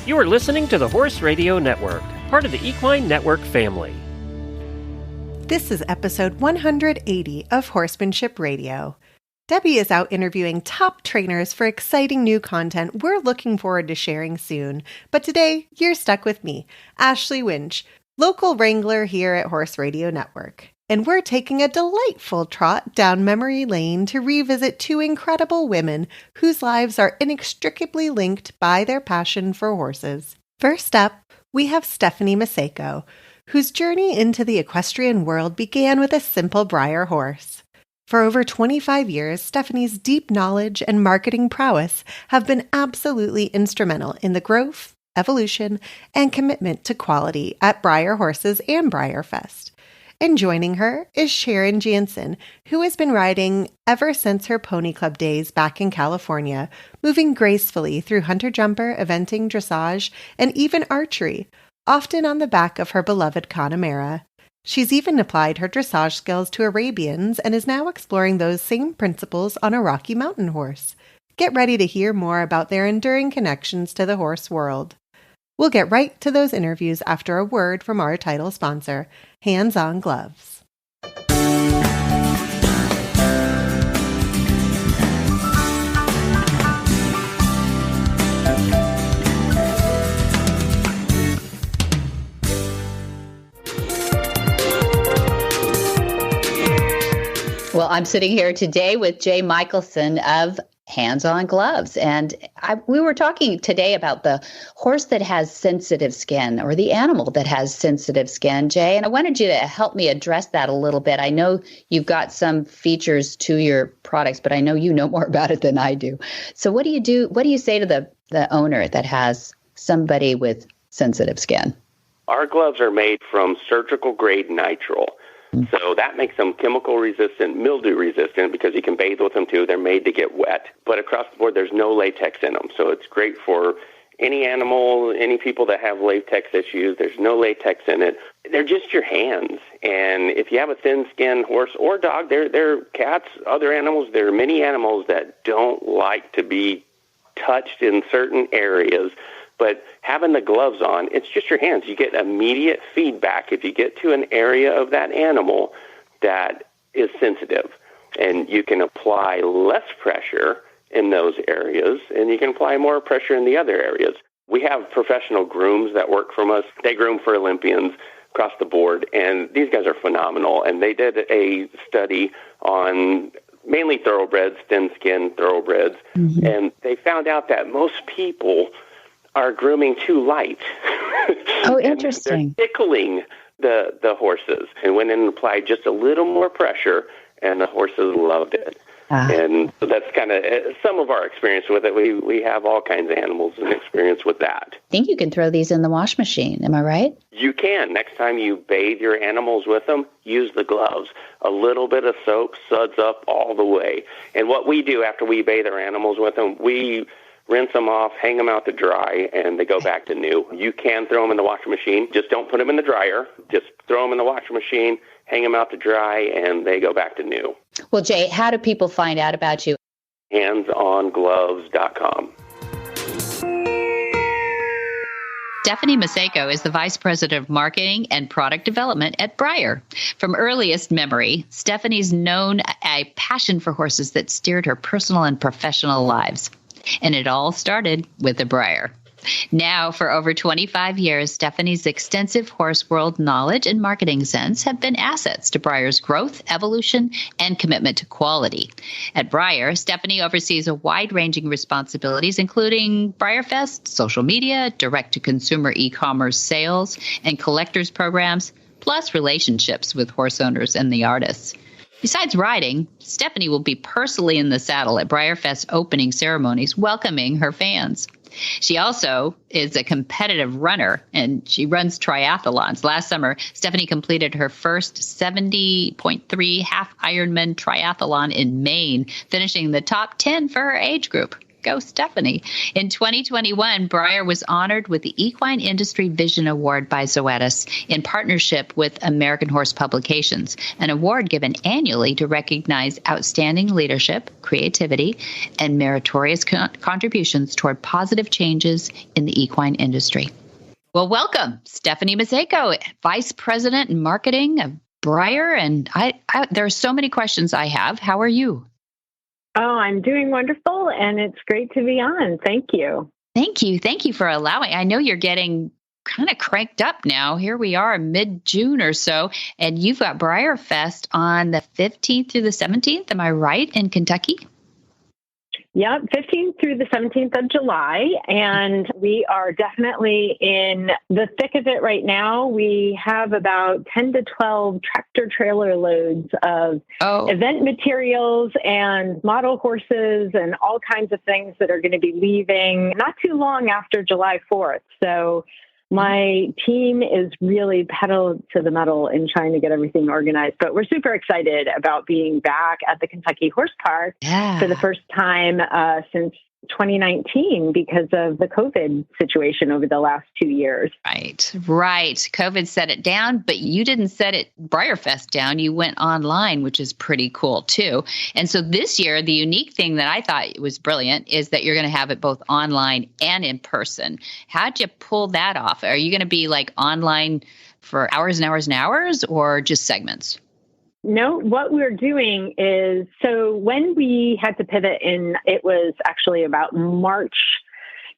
You are listening to the Horse Radio Network, part of the Equine Network family. This is episode 180 of Horsemanship Radio. Debbie is out interviewing top trainers for exciting new content we're looking forward to sharing soon. But today, you're stuck with me, Ashley Winch, local wrangler here at Horse Radio Network. And we're taking a delightful trot down memory lane to revisit two incredible women whose lives are inextricably linked by their passion for horses. First up, we have Stephanie Macejko, whose journey into the equestrian world began with a simple Breyer horse. For over 25 years, Stephanie's deep knowledge and marketing prowess have been absolutely instrumental in the growth, evolution, and commitment to quality at Breyer Horses and BreyerFest. And joining her is Sharon Jantzen, who has been riding ever since her pony club days back in California, moving gracefully through hunter-jumper, eventing, dressage, and even archery, often on the back of her beloved Connemara. She's even applied her dressage skills to Arabians and is now exploring those same principles on a Rocky Mountain horse. Get ready to hear more about their enduring connections to the horse world. We'll get right to those interviews after a word from our title sponsor, Hands On Gloves. Well, I'm sitting here today with Jay Michelson of Hands On Gloves. And we were talking today about the horse that has sensitive skin, or the animal that has sensitive skin, Jay. And I wanted you to help me address that a little bit. I know you've got some features to your products, but I know you know more about it than I do. So what do you do? What do you say to the owner that has somebody with sensitive skin? Our gloves are made from surgical grade nitrile. So that makes them chemical resistant, mildew resistant, because you can bathe with them too. They're made to get wet. But across the board, there's no latex in them. So it's great for any animal, any people that have latex issues. There's no latex in it. They're just your hands. And if you have a thin-skinned horse or dog, they're cats, other animals. There are many animals that don't like to be touched in certain areas. But having the gloves on, it's just your hands. You get immediate feedback if you get to an area of that animal that is sensitive. And you can apply less pressure in those areas, and you can apply more pressure in the other areas. We have professional grooms that work from us. They groom for Olympians across the board, and these guys are phenomenal. And they did a study on mainly thoroughbreds, thin-skinned thoroughbreds, and they found out that most people are grooming too light. Oh, interesting. They're tickling the horses, and went in and applied just a little more pressure, and the horses loved it. And so that's kind of some of our experience with it. We have all kinds of animals and experience with that. I think you can throw these in the wash machine. Am I right? You can. Next time you bathe your animals with them, use the gloves. A little bit of soap suds up all the way. And what we do after we bathe our animals with them, we rinse them off, hang them out to dry, and they go back to new. You can throw them in the washing machine. Just don't put them in the dryer. Just throw them in the washing machine, hang them out to dry, and they go back to new. Well, Jay, how do people find out about you? handsongloves.com. Stephanie Macejko is the Vice President of Marketing and Product Development at Breyer. From earliest memory, Stephanie's known a passion for horses that steered her personal and professional lives. And it all started with a Breyer. Now, for over 25 years, Stephanie's extensive horse world knowledge and marketing sense have been assets to Breyer's growth, evolution, and commitment to quality. At Breyer, Stephanie oversees a wide-ranging responsibilities, including BreyerFest, social media, direct-to-consumer e-commerce sales, and collectors programs, plus relationships with horse owners and the artists. Besides riding, Stephanie will be personally in the saddle at BreyerFest opening ceremonies, welcoming her fans. She also is a competitive runner, and she runs triathlons. Last summer, Stephanie completed her first 70.3 half Ironman triathlon in Maine, finishing the top 10 for her age group. Go, Stephanie. In 2021, Breyer was honored with the Equine Industry Vision Award by Zoetis in partnership with American Horse Publications, an award given annually to recognize outstanding leadership, creativity, and meritorious contributions toward positive changes in the equine industry. Well, welcome, Stephanie Macejko, Vice President in Marketing of Breyer. And there are so many questions I have. How are you? Oh, I'm doing wonderful, and it's great to be on. Thank you. Thank you. Thank you for allowing. I know you're getting kind of cranked up now. Here we are mid-June or so, and you've got BreyerFest on the 15th through the 17th. Am I right, in Kentucky? Yep, 15th through the 17th of July, and we are definitely in the thick of it right now. We have about 10 to 12 tractor trailer loads of event materials and model horses and all kinds of things that are going to be leaving not too long after July 4th. So my team is really pedal to the metal in trying to get everything organized, but we're super excited about being back at the Kentucky Horse Park for the first time since 2019 because of the COVID situation over the last 2 years. Right. COVID set it down, but you didn't set it BreyerFest down. You went online, which is pretty cool too. And so this year, the unique thing that I thought was brilliant is that you're going to have it both online and in person. How'd you pull that off? Are you going to be like online for hours and hours and hours, or just segments? No, what we're doing is, so when we had to pivot it was actually about March,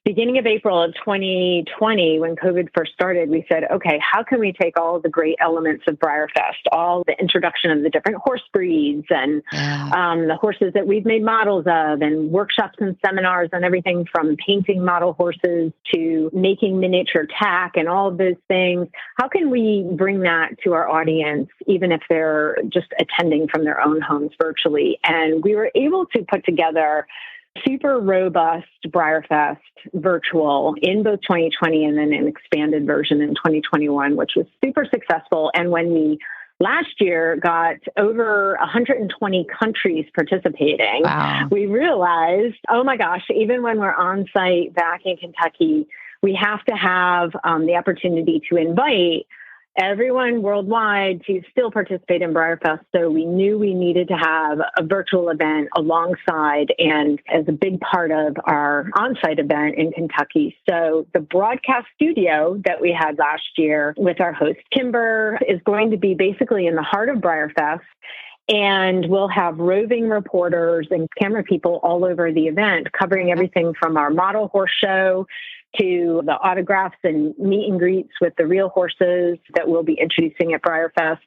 beginning of April of 2020, when COVID first started, we said, okay, how can we take all the great elements of BreyerFest, all the introduction of the different horse breeds and the horses that we've made models of, and workshops and seminars on everything from painting model horses to making miniature tack and all of those things. How can we bring that to our audience, even if they're just attending from their own homes virtually? And we were able to put together super robust BreyerFest virtual in both 2020 and then an expanded version in 2021, which was super successful. And when we last year got over 120 countries participating, we realized, oh my gosh, even when we're on site back in Kentucky, we have to have the opportunity to invite everyone worldwide to still participate in BreyerFest. So we knew we needed to have a virtual event alongside and as a big part of our on-site event in Kentucky. So the broadcast studio that we had last year with our host, Kimber, is going to be basically in the heart of BreyerFest. And we'll have roving reporters and camera people all over the event, covering everything from our model horse show to the autographs and meet and greets with the real horses that we'll be introducing at BreyerFest.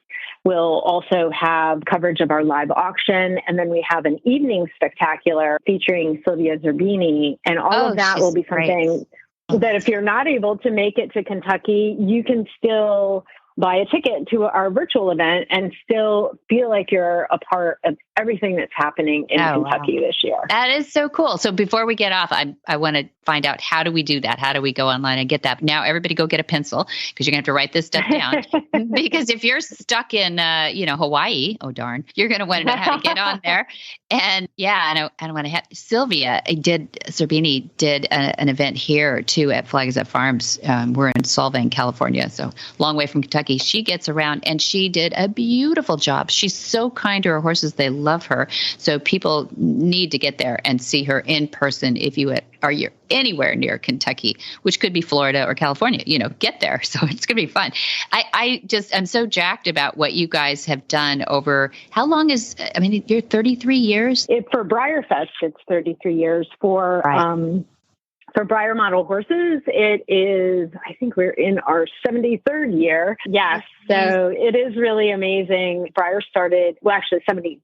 We'll also have coverage of our live auction. And then we have an evening spectacular featuring Sylvia Zerbini. And all of that will be something that if you're not able to make it to Kentucky, you can still buy a ticket to our virtual event and still feel like you're a part of everything that's happening in Kentucky this year. That is so cool. So before we get off, I want to find out, how do we do that? How do we go online and get that? Now, everybody go get a pencil because you're going to have to write this stuff down. Because if you're stuck in, Hawaii, oh darn, you're going to want to know how to get on there. And I don't want to have Sylvia Zerbini did an event here too at Flagstaff Farms. We're in Solvang, California, so long way from Kentucky. She gets around and she did a beautiful job. She's so kind to her horses. They love her. So people need to get there and see her in person if you're anywhere near Kentucky, which could be Florida or California, get there. So it's going to be fun. I'm so jacked about what you guys have done over, how long you're 33 years? For BreyerFest, it's 33 years. For Breyer model horses, it is, I think we're in our 73rd year. Yes. So it is really amazing. Breyer started, 72nd,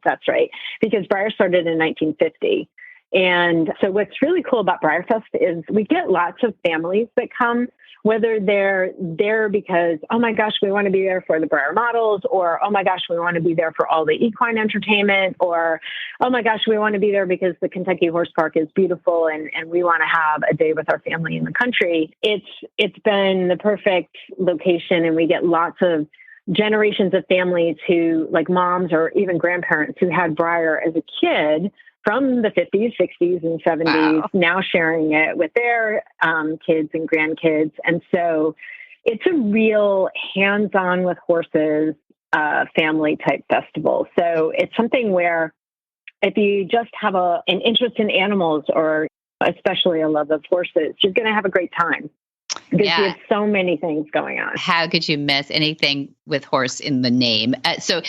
that's right, because Breyer started in 1950. And so what's really cool about BreyerFest is we get lots of families that come, whether they're there because, oh my gosh, we want to be there for the Breyer models, or, oh my gosh, we want to be there for all the equine entertainment, or, oh my gosh, we want to be there because the Kentucky Horse Park is beautiful and we want to have a day with our family in the country. It's been the perfect location, and we get lots of generations of families who, like moms or even grandparents who had Breyer as a kid, from the 50s, 60s, and 70s, now sharing it with their kids and grandkids. And so it's a real hands-on with horses family type festival. So it's something where if you just have an interest in animals or especially a love of horses, you're going to have a great time because you have so many things going on. How could you miss anything with horse in the name? So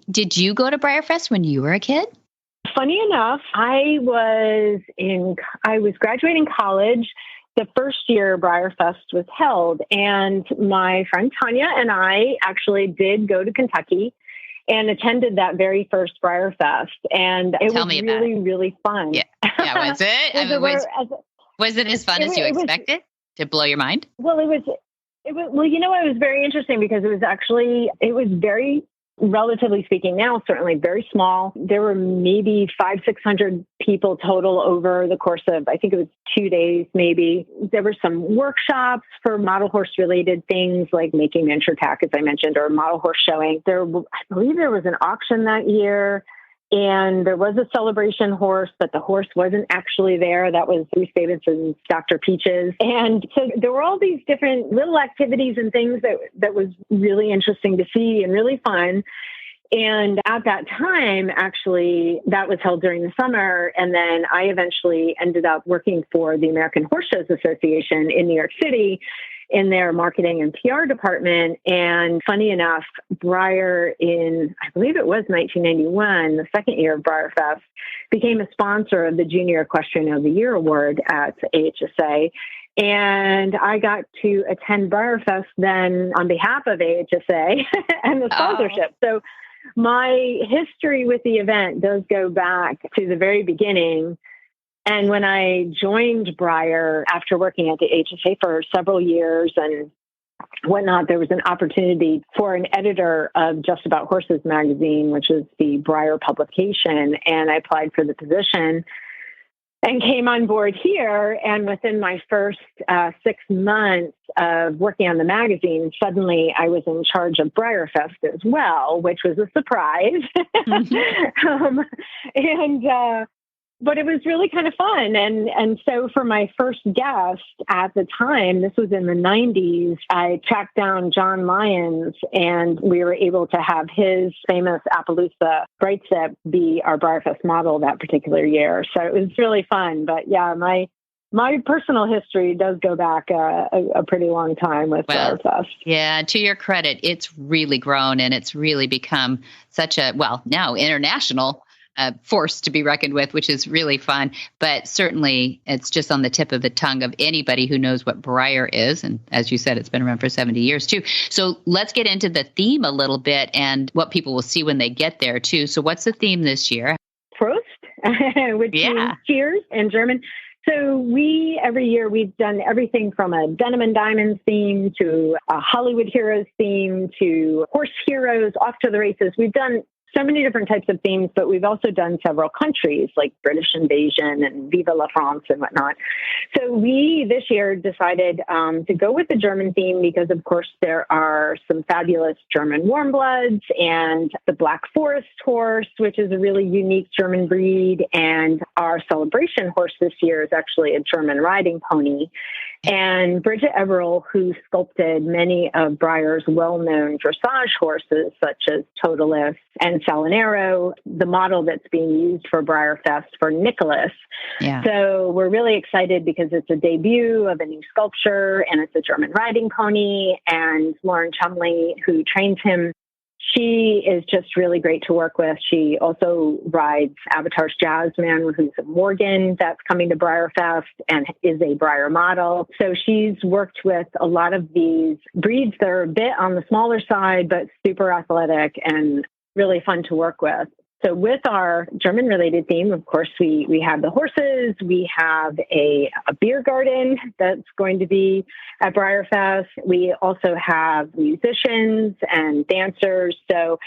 did you go to BreyerFest when you were a kid? Funny enough, I was graduating college the first year BreyerFest was held, and my friend Tanya and I actually did go to Kentucky and attended that very first BreyerFest, and it was really, really fun. Yeah, was it? Was it as fun as you expected? To blow your mind? Well, it was. It was very interesting because it was very, relatively speaking now, certainly very small. There were maybe 500-600 people total over the course of, I think it was 2 days, maybe. There were some workshops for model horse related things like making miniature tack, as I mentioned, or model horse showing. I believe there was an auction that year. And there was a celebration horse, but the horse wasn't actually there. That was Bruce Davidson's Dr. Peaches. And so there were all these different little activities and things that was really interesting to see and really fun. And at that time, actually, that was held during the summer. And then I eventually ended up working for the American Horse Shows Association in New York City in their marketing and PR department. And funny enough, Breyer I believe it was 1991, the second year of BreyerFest, became a sponsor of the Junior Equestrian of the Year Award at AHSA. And I got to attend BreyerFest then on behalf of AHSA and the sponsorship. So my history with the event does go back to the very beginning. And when I joined Breyer after working at the HSA for several years and whatnot, there was an opportunity for an editor of Just About Horses magazine, which is the Breyer publication. And I applied for the position and came on board here. And within my first 6 months of working on the magazine, suddenly I was in charge of BreyerFest as well, which was a surprise. But it was really kind of fun. And so for my first guest at the time, this was in the 90s, I tracked down John Lyons, and we were able to have his famous Appaloosa Brightsip be our BreyerFest model that particular year. So it was really fun. But yeah, my personal history does go back a pretty long time with BreyerFest. Yeah, to your credit, it's really grown and it's really become such a, now international force to be reckoned with, which is really fun. But certainly it's just on the tip of the tongue of anybody who knows what Breyer is. And as you said, it's been around for 70 years too. So let's get into the theme a little bit and what people will see when they get there too. So what's the theme this year? Prost, which means cheers in German. So every year we've done everything from a Denim and Diamonds theme to a Hollywood Heroes theme to horse heroes off to the races. We've done so many different types of themes, but we've also done several countries like British Invasion and Viva la France and whatnot. So we this year decided to go with the German theme because, of course, there are some fabulous German warm bloods and the Black Forest horse, which is a really unique German breed. And our celebration horse this year is actually a German riding pony. And Bridget Everell, who sculpted many of Breyer's well-known dressage horses, such as Totalis and Salinero, the model that's being used for BreyerFest for Nicholas. Yeah. So we're really excited because it's a debut of a new sculpture, and it's a German riding pony. And Lauren Chumley, who trains him, she is just really great to work with. She also rides Avatar's Jazzman, who's a Morgan that's coming to BreyerFest and is a Breyer model. So she's worked with a lot of these breeds that are a bit on the smaller side, but super athletic and really fun to work with. So with our German-related theme, of course, we have the horses. We have a beer garden that's going to be at BreyerFest. We also have musicians and dancers. So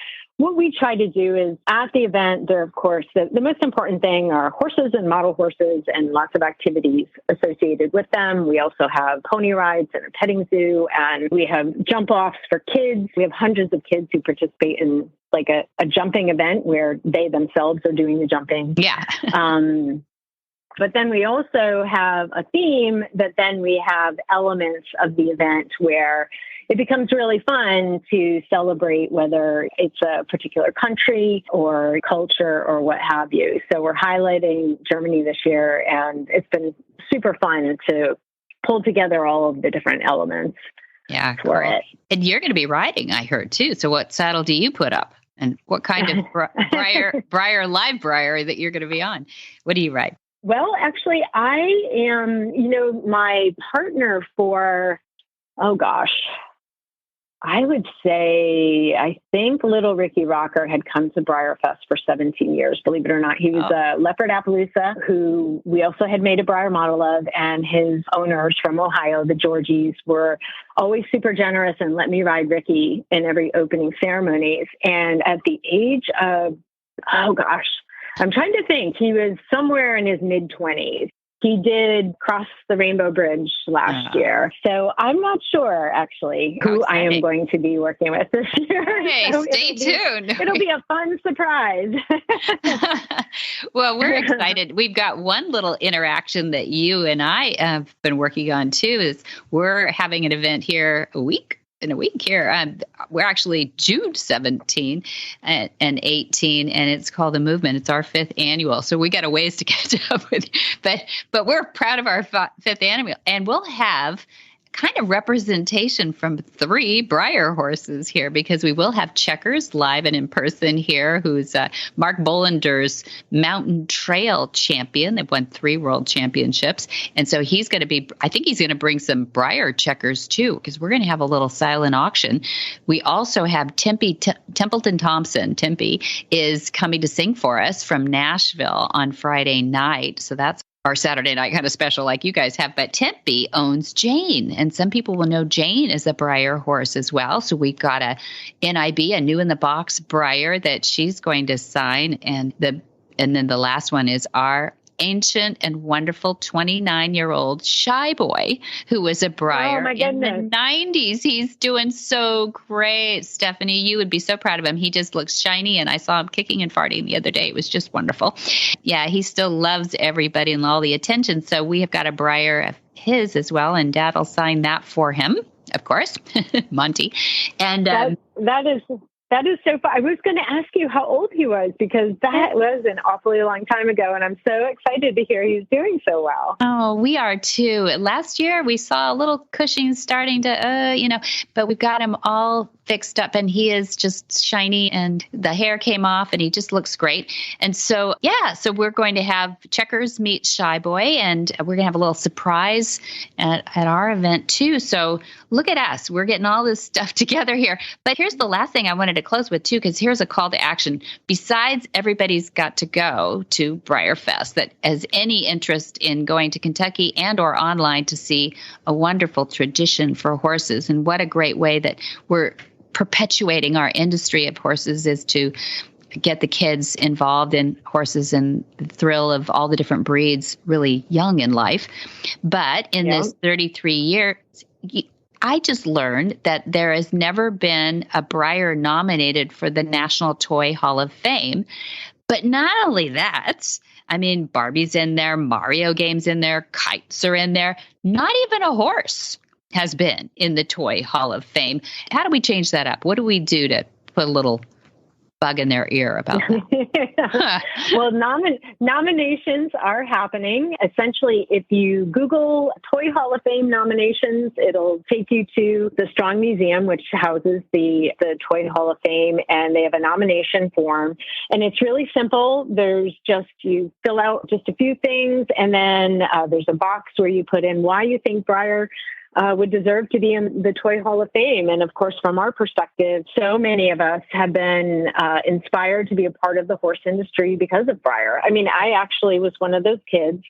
what we try to do is at the event, there, of course, the most important thing are horses and model horses and lots of activities associated with them. We also have pony rides and a petting zoo, and we have jump offs for kids. We have hundreds of kids who participate in like a jumping event where they themselves are doing the jumping. Yeah. But then we also have a theme that then we have elements of the event where it becomes really fun to celebrate whether it's a particular country or culture or what have you. So we're highlighting Germany this year, and it's been super fun to pull together all of the different elements for it. And you're going to be riding, I heard, too. So what saddle do you put up? And what kind of Breyer live Breyer that you're going to be on? What do you ride? Well, actually, I am, my partner for, I would say, I think little Ricky Rocker had come to BreyerFest for 17 years, believe it or not. He was a Leopard Appaloosa, who we also had made a Breyer model of, and his owners from Ohio, the Georgies, were always super generous and let me ride Ricky in every opening ceremonies. And at the age of, I'm trying to think, he was somewhere in his mid-20s. He did cross the Rainbow Bridge last year. So I'm not sure, actually, who I am going to be working with this year. Hey, so stay tuned. It'll be a fun surprise. Well, we're excited. We've got one little interaction that you and I have been working on, too, is we're having an event here in a week here. We're actually June 17 and 18, and it's called The Movement. It's our 5th annual. So we got a ways to catch up with, but we're proud of our 5th annual, and we'll have kind of representation from 3 Breyer horses here, because we will have Checkers live and in person here, who's Mark Bollander's mountain trail champion. They've won 3 world championships. And so he's going to be, I think he's going to bring some Breyer checkers too, because we're going to have a little silent auction. We also have Templeton Thompson. Tempe is coming to sing for us from Nashville on Friday night. So that's our Saturday night kind of special like you guys have. But Tempe owns Jane, and some people will know Jane as a Breyer horse as well. So we've got a NIB, a new in the box Breyer that she's going to sign. And then the last one is our ancient and wonderful 29-year-old Shy Boy, who was a Breyer in the 90s. He's doing so great. Stephanie, you would be so proud of him. He just looks shiny, and I saw him kicking and farting the other day. It was just wonderful. Yeah, he still loves everybody and all the attention. So we have got a Breyer of his as well, and Dad will sign that for him, of course, Monty. And that is so fun. I was going to ask you how old he was, because that was an awfully long time ago, and I'm so excited to hear he's doing so well. Oh, we are too. Last year, we saw a little Cushing starting to, but we've got him all fixed up, and he is just shiny, and the hair came off, and he just looks great. And so, so we're going to have Checkers meet Shy Boy, and we're going to have a little surprise at our event too. So look at us. We're getting all this stuff together here. But here's the last thing I wanted to close with too, because here's a call to action. Besides, everybody's got to go to BreyerFest that has any interest in going to Kentucky and or online to see a wonderful tradition for horses. And what a great way that we're perpetuating our industry of horses is to get the kids involved in horses and the thrill of all the different breeds really young in life. But in this 33 years, I just learned that there has never been a Breyer nominated for the National Toy Hall of Fame. But not only that, I mean, Barbie's in there, Mario games in there, kites are in there, not even a horse has been in the Toy Hall of Fame. How do we change that up? What do we do to put a little bug in their ear about that? Well, nominations are happening. Essentially, if you Google Toy Hall of Fame nominations, it'll take you to the Strong Museum, which houses the Toy Hall of Fame, and they have a nomination form. And it's really simple. You fill out just a few things, and then there's a box where you put in why you think Breyer would deserve to be in the Toy Hall of Fame. And of course, from our perspective, so many of us have been inspired to be a part of the horse industry because of Breyer. I mean, I actually was one of those kids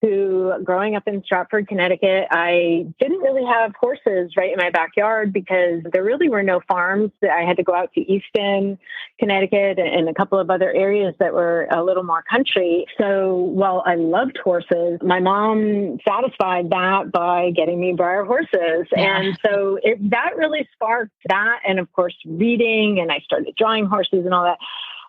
who, growing up in Stratford, Connecticut, I didn't really have horses right in my backyard because there really were no farms. I had to go out to Easton, Connecticut, and a couple of other areas that were a little more country. So while I loved horses, my mom satisfied that by getting me Breyer Horses. Yeah. And so that really sparked that. And of course, reading, and I started drawing horses and all that.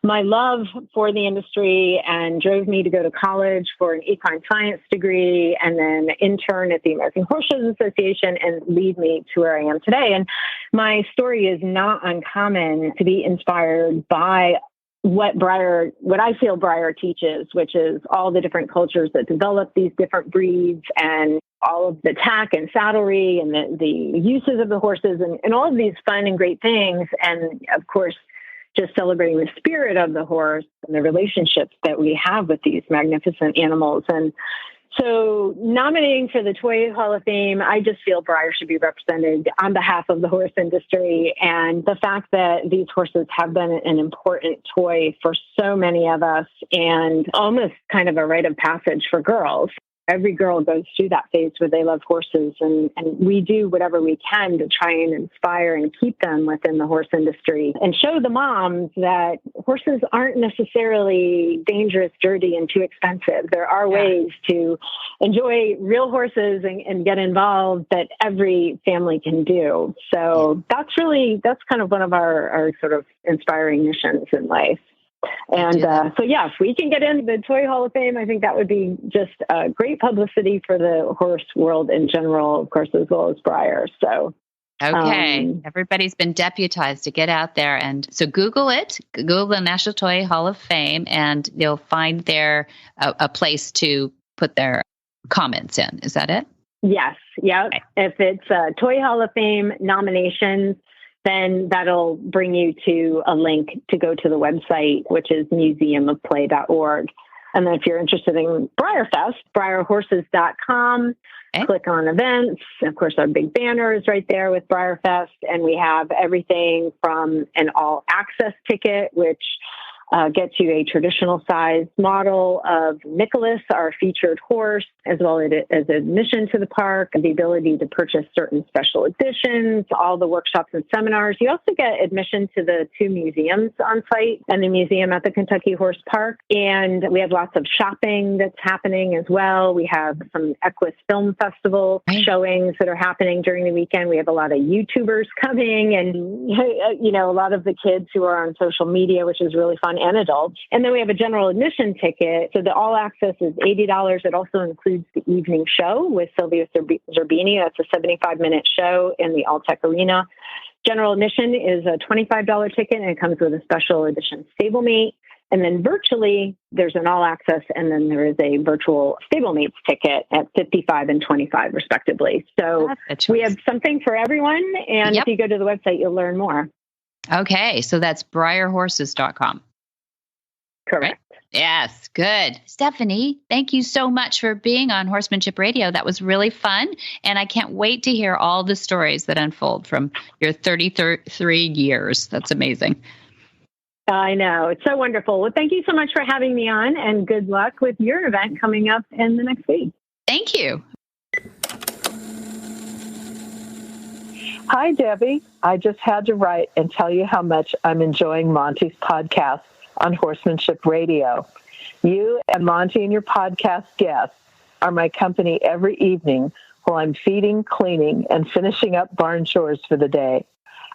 My love for the industry and drove me to go to college for an equine science degree and then intern at the American Horses Association and lead me to where I am today. And my story is not uncommon to be inspired by what I feel Breyer teaches, which is all the different cultures that develop these different breeds and all of the tack and saddlery and the uses of the horses and all of these fun and great things. And of course, just celebrating the spirit of the horse and the relationships that we have with these magnificent animals. And so nominating for the Toy Hall of Fame, I just feel Breyer should be represented on behalf of the horse industry. And the fact that these horses have been an important toy for so many of us and almost kind of a rite of passage for girls. Every girl goes through that phase where they love horses, and we do whatever we can to try and inspire and keep them within the horse industry and show the moms that horses aren't necessarily dangerous, dirty, and too expensive. There are ways to enjoy real horses and get involved that every family can do. So that's kind of one of our sort of inspiring missions in life. And if we can get into the Toy Hall of Fame, I think that would be just great publicity for the horse world in general, of course, as well as Breyer. So, okay, everybody's been deputized to get out there. And so Google it, Google the National Toy Hall of Fame, and you'll find there a place to put their comments in. Is that it? Yes. Yeah. Okay. If it's Toy Hall of Fame nominations, then that'll bring you to a link to go to the website, which is museumofplay.org. And then if you're interested in BreyerFest, BreyerHorses.com, click on events. Of course, our big banner is right there with BreyerFest. And we have everything from an all access ticket, which gets you a traditional size model of Nicholas, our featured horse, as well as admission to the park, the ability to purchase certain special editions, all the workshops and seminars. You also get admission to the 2 museums on site and the museum at the Kentucky Horse Park. And we have lots of shopping that's happening as well. We have some Equus Film Festival showings that are happening during the weekend. We have a lot of YouTubers coming and, a lot of the kids who are on social media, which is really fun, and adults. And then we have a general admission ticket. So the all access is $80. It also includes the evening show with Sylvia Zerbini. That's a 75-minute show in the Alltech Arena. General admission is a $25 ticket, and it comes with a special edition stablemate. And then virtually, there's an all access, and then there is a virtual stablemates ticket at $55 and $25, respectively. So we have something for everyone. And if you go to the website, you'll learn more. Okay. So that's BreyerHorses.com. Correct. Right? Yes. Good. Stephanie, thank you so much for being on Horsemanship Radio. That was really fun. And I can't wait to hear all the stories that unfold from your 33 years. That's amazing. I know. It's so wonderful. Well, thank you so much for having me on, and good luck with your event coming up in the next week. Thank you. Hi, Debbie. I just had to write and tell you how much I'm enjoying Monty's podcast on Horsemanship Radio. You and Monty and your podcast guests are my company every evening while I'm feeding, cleaning, and finishing up barn chores for the day.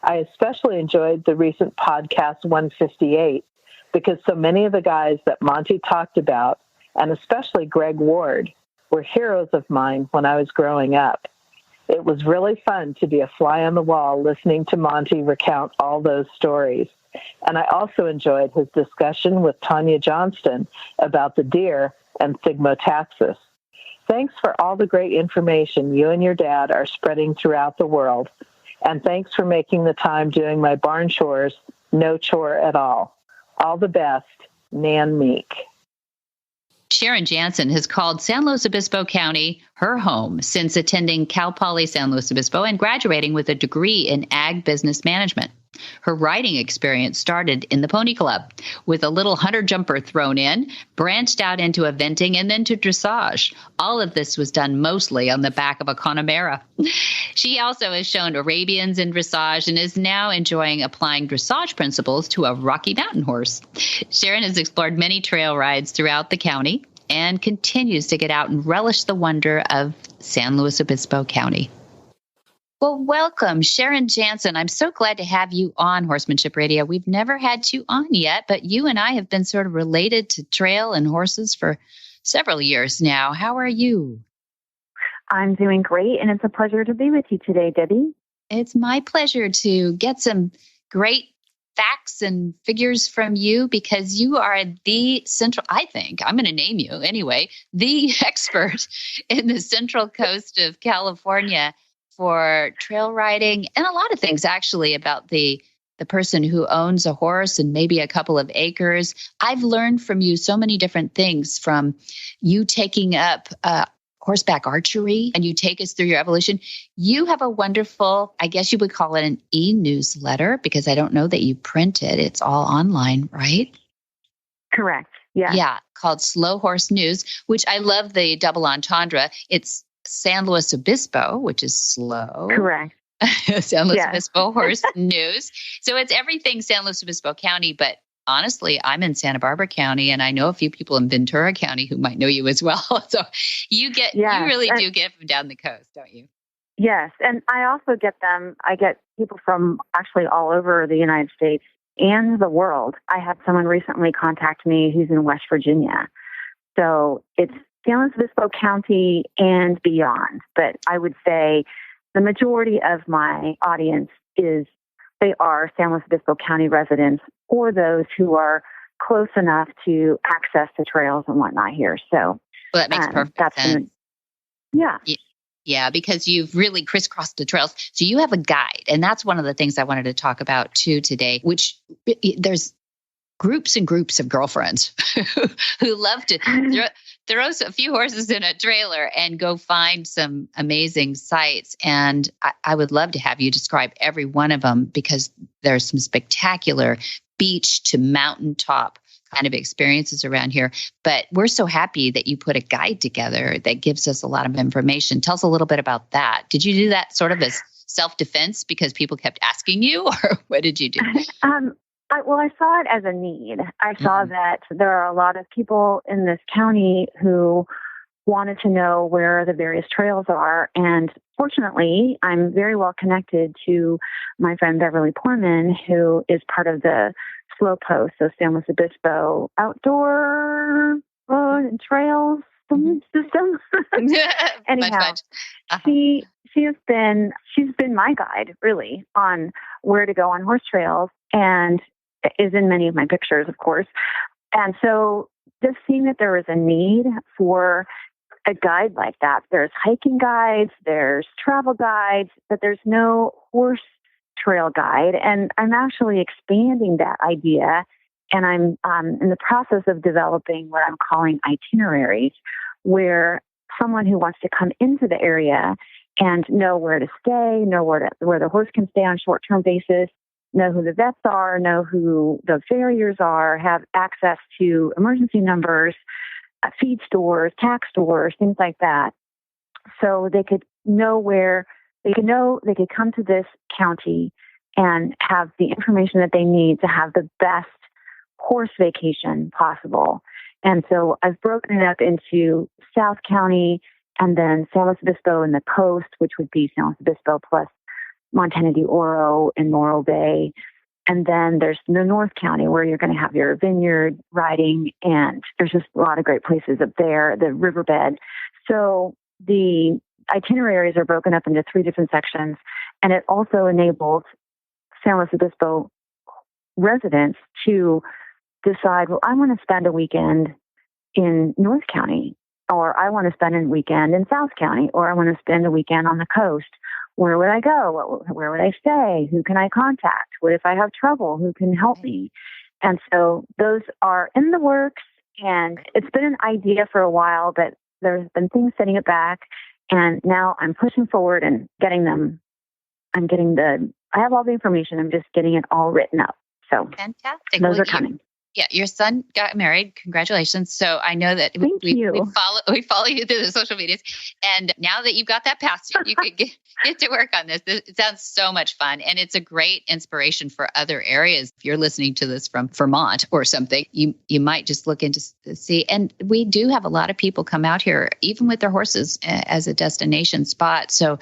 I especially enjoyed the recent podcast 158 because so many of the guys that Monty talked about, and especially Greg Ward, were heroes of mine when I was growing up. It was really fun to be a fly on the wall listening to Monty recount all those stories. And I also enjoyed his discussion with Tanya Johnston about the deer and Thigmotaxis. Thanks for all the great information you and your dad are spreading throughout the world. And thanks for making the time doing my barn chores no chore at all. All the best, Nan Meek. Sharon Jantzen has called San Luis Obispo County her home since attending Cal Poly San Luis Obispo and graduating with a degree in Ag Business Management. Her riding experience started in the Pony Club with a little hunter jumper thrown in, branched out into eventing, and then to dressage. All of this was done mostly on the back of a Connemara. She also has shown Arabians in dressage and is now enjoying applying dressage principles to a Rocky Mountain horse. Sharon has explored many trail rides throughout the county and continues to get out and relish the wonder of San Luis Obispo County. Well, welcome, Sharon Jantzen. I'm so glad to have you on Horsemanship Radio. We've never had you on yet, but you and I have been sort of related to trail and horses for several years now. How are you? I'm doing great, and it's a pleasure to be with you today, Debbie. It's my pleasure to get some great facts and figures from you because you are the central, I think, I'm going to name you anyway, the expert in the Central Coast of California for trail riding and a lot of things actually about the person who owns a horse and maybe a couple of acres. I've learned from you so many different things, from you taking up horseback archery, and you take us through your evolution. You have a wonderful, I guess you would call it an e-newsletter, because I don't know that you print it. It's all online, right? Correct. Yeah. Yeah, called Slow Horse News, which I love the double entendre. It's San Luis Obispo, which is slow. Correct. San Luis Obispo Horse News. So it's everything San Luis Obispo County, but honestly, I'm in Santa Barbara County, and I know a few people in Ventura County who might know you as well. So you really do get from down the coast, don't you? Yes. And I also get I get people from actually all over the United States and the world. I had someone recently contact me who's in West Virginia. So it's San Luis Obispo County and beyond. But I would say the majority of my audience they are San Luis Obispo County residents or those who are close enough to access the trails and whatnot here. So that makes perfect sense. Yeah, because you've really crisscrossed the trails. So you have a guide, and that's one of the things I wanted to talk about too today, which there's groups and groups of girlfriends who love to throw a few horses in a trailer and go find some amazing sights. And I would love to have you describe every one of them, because there's some spectacular beach to mountaintop kind of experiences around here. But we're so happy that you put a guide together that gives us a lot of information. Tell us a little bit about that. Did you do that sort of as self-defense because people kept asking you, or what did you do? I saw it as a need. I saw that there are a lot of people in this county who wanted to know where the various trails are. And fortunately, I'm very well connected to my friend Beverly Poorman, who is part of the Slow Post, so San Luis Obispo Outdoor Trails System. Anyhow, she's been my guide really on where to go on horse trails, and is in many of my pictures, of course. And so just seeing that there was a need for a guide like that. There's hiking guides, there's travel guides, but there's no horse trail guide. And I'm actually expanding that idea. And I'm in the process of developing what I'm calling itineraries, where someone who wants to come into the area and know where to stay, know where the horse can stay on short-term basis, know who the vets are, know who the farriers are, have access to emergency numbers, feed stores, tack stores, things like that. So they could know they could come to this county and have the information that they need to have the best horse vacation possible. And so I've broken it up into South County and then San Luis Obispo and the coast, which would be San Luis Obispo plus Montana de Oro and Morro Bay. And then there's the North County where you're going to have your vineyard riding, and there's just a lot of great places up there, the riverbed. So the itineraries are broken up into 3 different sections, and it also enables San Luis Obispo residents to decide, well, I want to spend a weekend in North County, or I want to spend a weekend in South County, or I want to spend a weekend on the coast. Where would I go? Where would I stay? Who can I contact? What if I have trouble? Who can help me? And so those are in the works, and it's been an idea for a while, but there's been things setting it back. And now I'm pushing forward and getting them. I'm getting the I have all the information. I'm just getting it all written up. So fantastic. Those are coming. Yeah, your son got married. Congratulations. So I know that we follow you through the social medias. And now that you've got that past you could get to work on this. It sounds so much fun. And it's a great inspiration for other areas. If you're listening to this from Vermont or something, you might just look into see. And we do have a lot of people come out here, even with their horses as a destination spot. So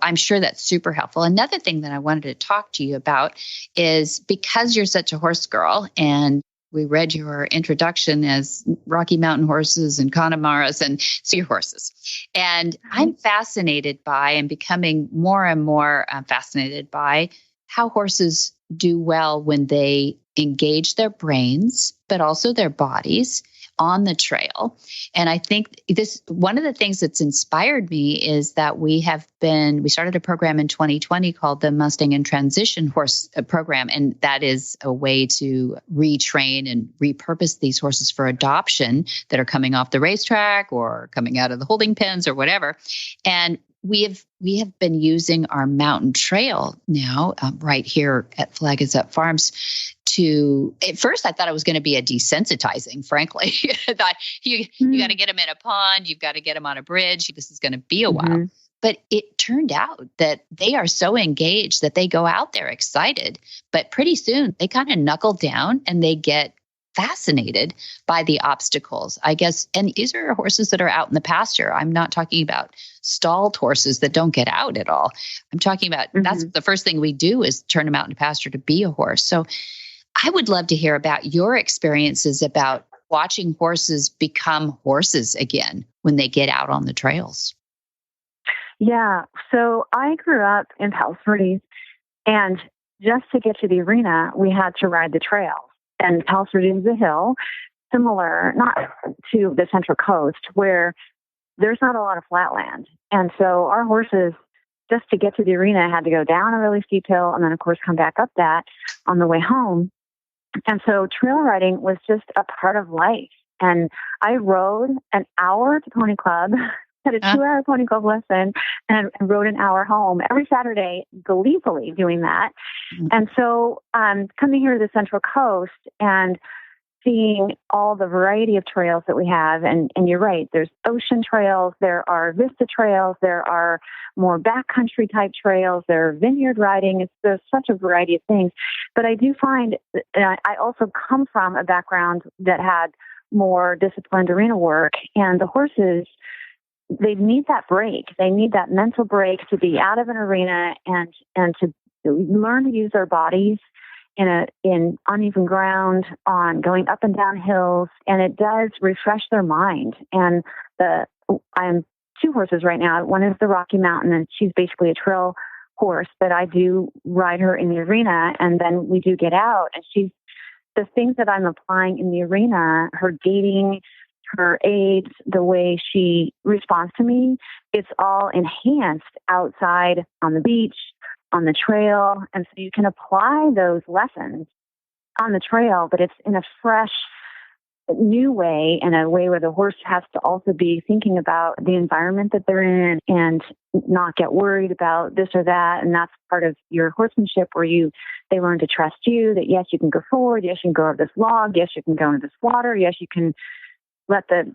I'm sure that's super helpful. Another thing that I wanted to talk to you about is because you're such a horse girl, and we read your introduction as Rocky Mountain horses and Connemaras and seahorses. And I'm fascinated by and becoming more and more fascinated by how horses do well when they engage their brains, but also their bodies on the trail. And I think one of the things that's inspired me is that we started a program in 2020 called the Mustang in Transition Horse Program. And that is a way to retrain and repurpose these horses for adoption that are coming off the racetrack or coming out of the holding pens or whatever. And we have been using our mountain trail now right here at Flag Is Up Farms at first I thought it was going to be a desensitizing, frankly. I thought you got to get them in a pond. You've got to get them on a bridge. This is going to be a while. But it turned out that they are so engaged that they go out there excited, but pretty soon they kind of knuckle down and they get fascinated by the obstacles, I guess. And these are horses that are out in the pasture. I'm not talking about stalled horses that don't get out at all. I'm talking about that's the first thing we do is turn them out in the pasture to be a horse. So I would love to hear about your experiences about watching horses become horses again when they get out on the trails. Yeah. So I grew up in Palos Verdes, and just to get to the arena, we had to ride the trails. And Palos Verdes is a hill, similar, not to the Central Coast, where there's not a lot of flat land. And so our horses, just to get to the arena, had to go down a really steep hill and then, of course, come back up that on the way home. And so trail riding was just a part of life. And I rode an hour to Pony Club, had a 2-hour Pony Club lesson, and rode an hour home every Saturday, gleefully doing that. And so coming here to the Central Coast and seeing all the variety of trails that we have, and you're right, there's ocean trails, there are vista trails, there are more backcountry type trails, there are vineyard riding. There's such a variety of things. But I do find, I also come from a background that had more disciplined arena work, and the horses, they need that break. They need that mental break to be out of an arena and to learn to use their bodies in uneven ground, on going up and down hills, and it does refresh their mind. And I'm 2 horses right now. One is the Rocky Mountain, and she's basically a trail horse, but I do ride her in the arena, and then we do get out. And she's the things that I'm applying in the arena, her gaiting, her aids, the way she responds to me, it's all enhanced outside on the beach, on the trail. And so you can apply those lessons on the trail, but it's in a fresh, new way, in a way where the horse has to also be thinking about the environment that they're in and not get worried about this or that. And that's part of your horsemanship, where they learn to trust you, that yes, you can go forward. Yes, you can go over this log. Yes, you can go into this water. Yes, you can let the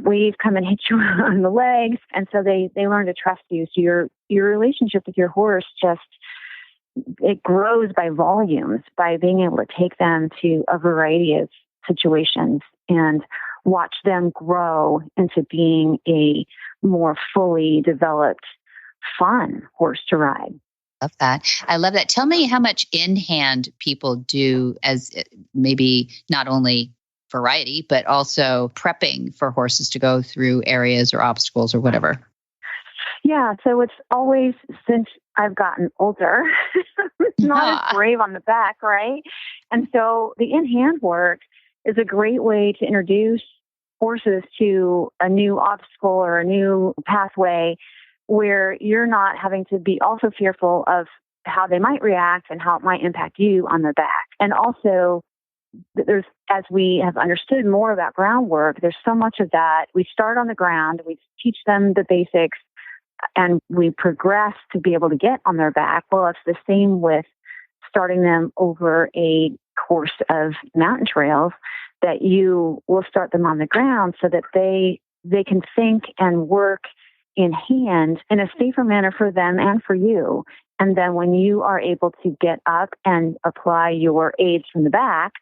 wave come and hit you on the legs. And so they learn to trust you. So your relationship with your horse it grows by volumes, by being able to take them to a variety of situations and watch them grow into being a more fully developed, fun horse to ride. I love that. Tell me how much in hand people do, as maybe not only variety, but also prepping for horses to go through areas or obstacles or whatever. Yeah, so it's always, since I've gotten older, it's not as brave on the back, right? And so the in-hand work is a great way to introduce horses to a new obstacle or a new pathway where you're not having to be also fearful of how they might react and how it might impact you on the back. And also, as we have understood more about groundwork, there's so much of that. We start on the ground, we teach them the basics, and we progress to be able to get on their back. Well, it's the same with starting them over a course of mountain trails, that you will start them on the ground so that they can think and work in hand in a safer manner for them and for you. And then when you are able to get up and apply your aids from the back,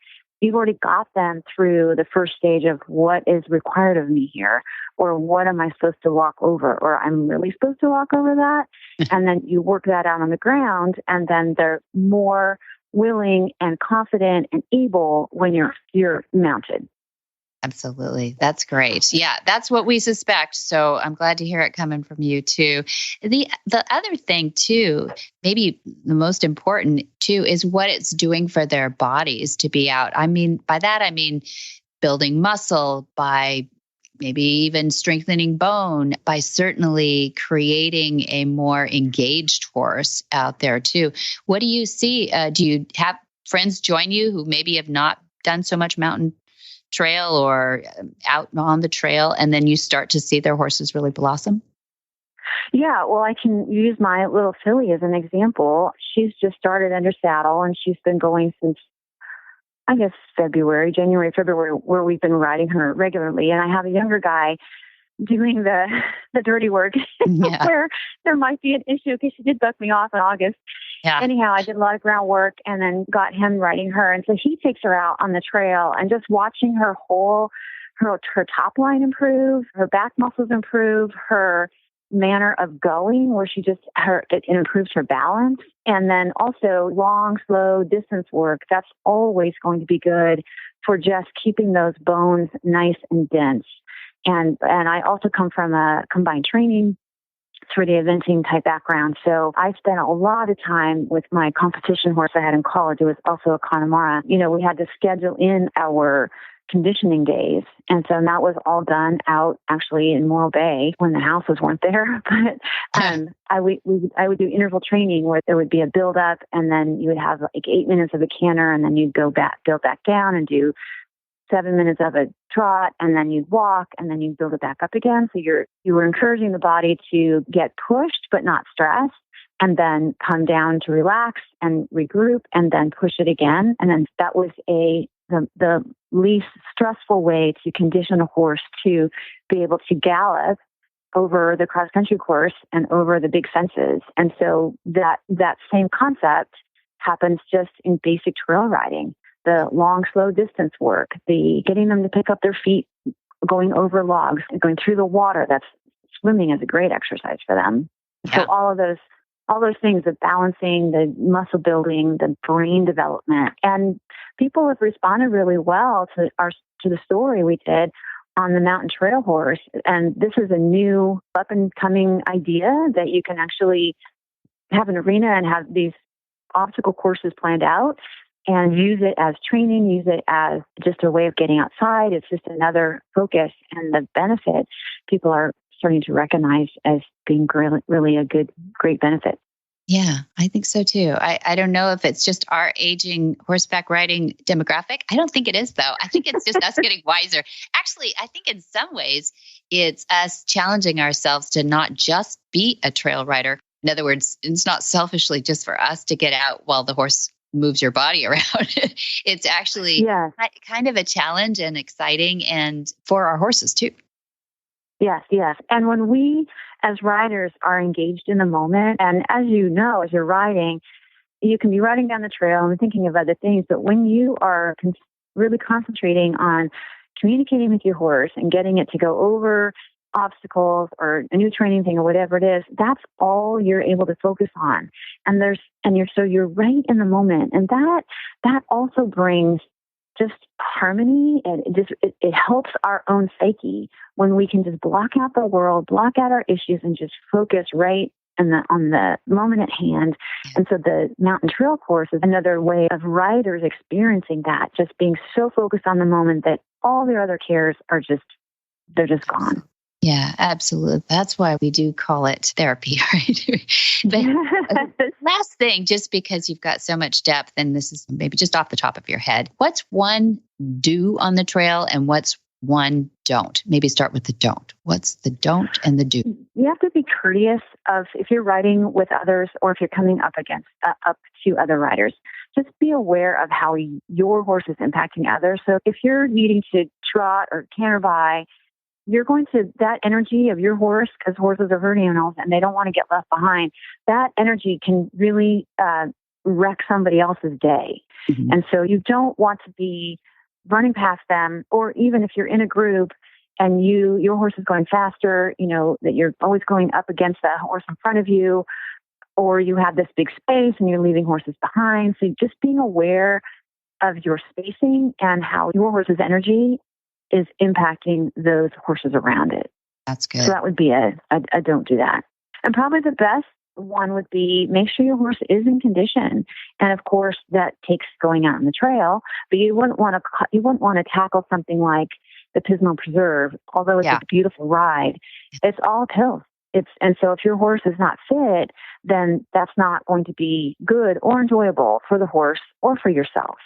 you've already got them through the first stage of what is required of me here, or what am I supposed to walk over, or I'm really supposed to walk over that. And then you work that out on the ground, and then they're more willing and confident and able when you're mounted. Absolutely. That's great. Yeah, that's what we suspect. So I'm glad to hear it coming from you too. The other thing too, maybe the most important too, is what it's doing for their bodies to be out. I mean, by that, I mean building muscle, by maybe even strengthening bone, by certainly creating a more engaged horse out there too. What do you see? Do you have friends join you who maybe have not done so much mountain trail or out on the trail, and then you start to see their horses really blossom? Yeah, well, I can use my little filly as an example. She's just started under saddle, and she's been going since, I guess, January, February, where we've been riding her regularly. And I have a younger guy doing the dirty work where there might be an issue, because she did buck me off in August. Yeah. Anyhow, I did a lot of groundwork and then got him riding her. And so he takes her out on the trail, and just watching her top line improve, her back muscles improve, her manner of going, where it improves her balance. And then also long, slow distance work. That's always going to be good for just keeping those bones nice and dense. And I also come from a combined training 3D eventing type background. So I spent a lot of time with my competition horse I had in college. It was also a Connemara. We had to schedule in our conditioning days. And so that was all done out actually in Morro Bay when the houses weren't there. But I would do interval training where there would be a build up, and then you would have like 8 minutes of a canter, and then you'd build back down and do 7 minutes of a trot, and then you'd walk, and then you'd build it back up again. So you were encouraging the body to get pushed but not stressed, and then come down to relax and regroup, and then push it again. And then that was the least stressful way to condition a horse to be able to gallop over the cross-country course and over the big fences. And so that same concept happens just in basic trail riding. The long, slow distance work, the getting them to pick up their feet, going over logs, going through the water. That's swimming is a great exercise for them. Yeah. So all those things, the balancing, the muscle building, the brain development, and people have responded really well to the story we did on the mountain trail horse. And this is a new up and coming idea that you can actually have an arena and have these obstacle courses planned out, and use it as training, use it as just a way of getting outside. It's just another focus, and the benefit people are starting to recognize as being really a great benefit. Yeah, I think so too. I don't know if it's just our aging horseback riding demographic. I don't think it is, though. I think it's just us getting wiser. Actually, I think in some ways it's us challenging ourselves to not just be a trail rider. In other words, it's not selfishly just for us to get out while the horse moves your body around. It's actually kind of a challenge and exciting, and for our horses too. Yes. And when we as riders are engaged in the moment, and as you know, as you're riding, you can be riding down the trail and thinking of other things, but when you are really concentrating on communicating with your horse and getting it to go over obstacles or a new training thing or whatever it is, that's all you're able to focus on. You're right in the moment. And that also brings just harmony, and it helps our own psyche when we can just block out the world, block out our issues, and just focus right on the moment at hand. And so the mountain trail course is another way of riders experiencing that, just being so focused on the moment that all their other cares they're just gone. Yeah, absolutely. That's why we do call it therapy, right? But last thing, just because you've got so much depth, and this is maybe just off the top of your head, what's one do on the trail and what's one don't? Maybe start with the don't. What's the don't and the do? you have to be courteous of if you're riding with others or if you're coming up to other riders. Just be aware of how your horse is impacting others. So if you're needing to trot or canter by, you're going to, that energy of your horse, because horses are herd animals and they don't want to get left behind, that energy can really wreck somebody else's day. Mm-hmm. And so you don't want to be running past them, or even if you're in a group and your horse is going faster, that you're always going up against that horse in front of you, or you have this big space and you're leaving horses behind. So just being aware of your spacing and how your horse's energy is impacting those horses around it. That's good. So that would be a don't do that. And probably the best one would be make sure your horse is in condition. And of course that takes going out on the trail, but you wouldn't want to tackle something like the Pismo Preserve, although it's a beautiful ride. It's all pills. And so if your horse is not fit, then that's not going to be good or enjoyable for the horse or for yourself.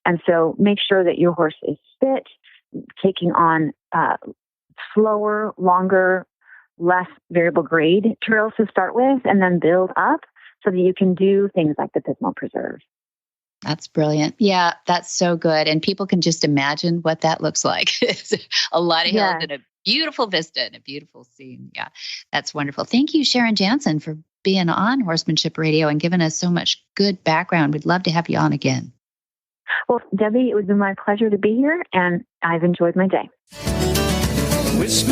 And so make sure that your horse is fit, taking on slower, longer, less variable grade trails to start with, and then build up so that you can do things like the Pismo Preserve. That's brilliant. Yeah, that's so good. And people can just imagine what that looks like. It's a lot of hills and a beautiful vista and a beautiful scene. Yeah, that's wonderful. Thank you, Sharon Jantzen, for being on Horsemanship Radio and giving us so much good background. We'd love to have you on again. Well, Debbie, it was my pleasure to be here, and I've enjoyed my day. Whisper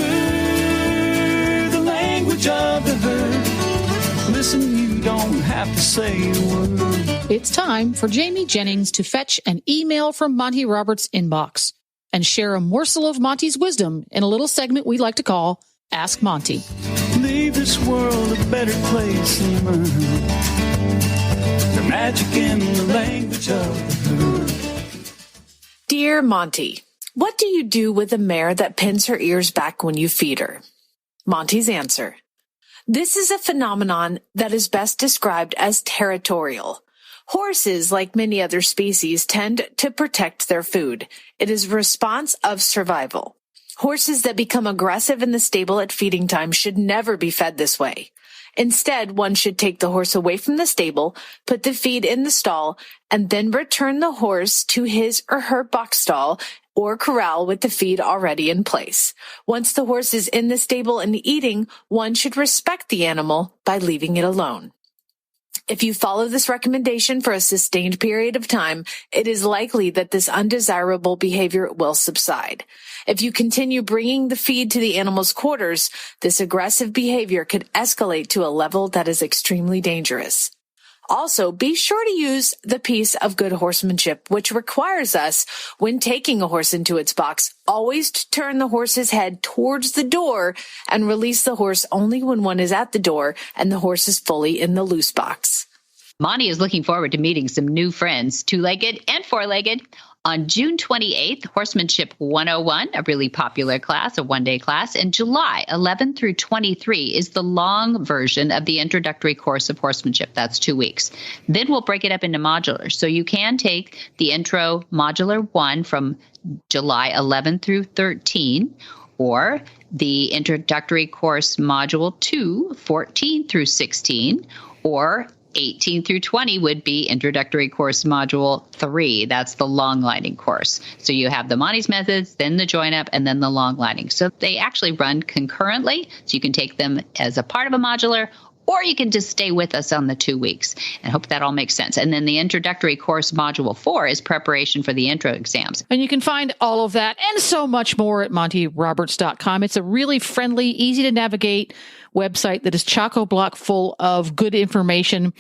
the language of the herd. Listen, you don't have to say a word. It's time for Jamie Jennings to fetch an email from Monty Roberts' inbox and share a morsel of Monty's wisdom in a little segment we like to call Ask Monty. Leave this world a better place than mine. The magic in the language of the herd. Dear Monty, what do you do with a mare that pins her ears back when you feed her? Monty's answer. This is a phenomenon that is best described as territorial. Horses, like many other species, tend to protect their food. It is a response of survival. Horses that become aggressive in the stable at feeding time should never be fed this way. Instead, one should take the horse away from the stable, put the feed in the stall, and then return the horse to his or her box stall or corral with the feed already in place. Once the horse is in the stable and eating, one should respect the animal by leaving it alone. If you follow this recommendation for a sustained period of time, it is likely that this undesirable behavior will subside. If you continue bringing the feed to the animal's quarters, this aggressive behavior could escalate to a level that is extremely dangerous. Also, be sure to use the piece of good horsemanship, which requires us, when taking a horse into its box, always to turn the horse's head towards the door and release the horse only when one is at the door and the horse is fully in the loose box. Monty is looking forward to meeting some new friends, two-legged and four-legged. On June 28th, Horsemanship 101, a really popular class, a one-day class, and July 11 through 23 is the long version of the introductory course of horsemanship. That's 2 weeks. Then we'll break it up into modulars. So you can take the intro modular 1 from July 11 through 13, or the introductory course module 2, 14 through 16, or 18 through 20 would be introductory course module 3. That's the long lining course. So you have the Monty's methods, then the join up, and then the long lining. So they actually run concurrently. So you can take them as a part of a modular, or you can just stay with us on the 2 weeks. And hope that all makes sense. And then the introductory course module 4 is preparation for the intro exams. And you can find all of that and so much more at montyroberts.com. It's a really friendly, easy to navigate website that is chock-a-block full of good information.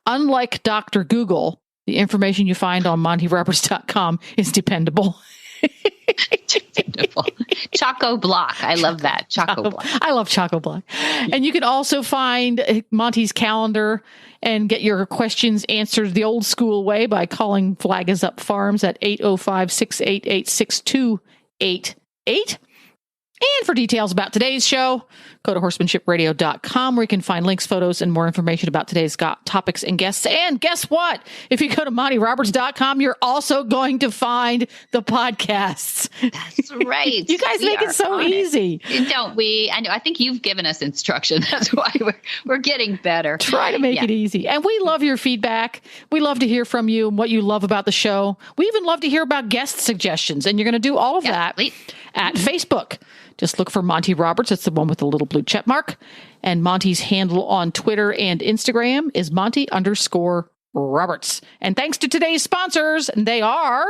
Unlike Dr. Google, the information you find on montyroberts.com is dependable. Dependable. Chock-a-block. I love that. Chock-a-block. I love Chock-a-block. And you can also find Monty's calendar and get your questions answered the old school way by calling Flag Is Up Farms at 805-688-6288. And for details about today's show, go to horsemanshipradio.com where you can find links, photos, and more information about today's topics and guests. And guess what? If you go to MontyRoberts.com, you're also going to find the podcasts. That's right. You guys make it so easy. Don't we? I know. I think you've given us instruction. That's why we're getting better. Try to make it easy. And we love your feedback. We love to hear from you and what you love about the show. We even love to hear about guest suggestions. And you're going to do all of that at Facebook. Just look for Monty Roberts. It's the one with the little blue check mark. And Monty's handle on Twitter and Instagram is Monty_Roberts. And thanks to today's sponsors, and they are...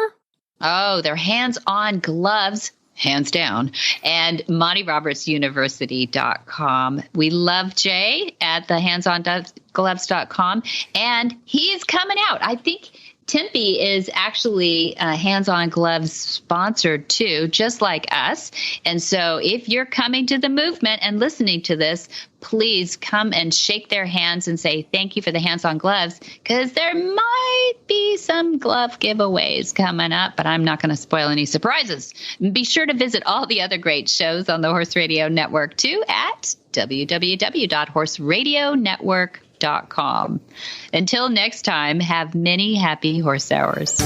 they're Hands-On Gloves, hands down, and MontyRobertsUniversity.com. We love Jay at the handsongloves.com, and he's coming out. I think Tempe is actually Hands-On Gloves sponsored too, just like us. And so if you're coming to the movement and listening to this, please come and shake their hands and say thank you for the Hands-On Gloves, because there might be some glove giveaways coming up, but I'm not going to spoil any surprises. Be sure to visit all the other great shows on the Horse Radio Network too at www.horseradionetwork.com. Until next time, have many happy horse hours.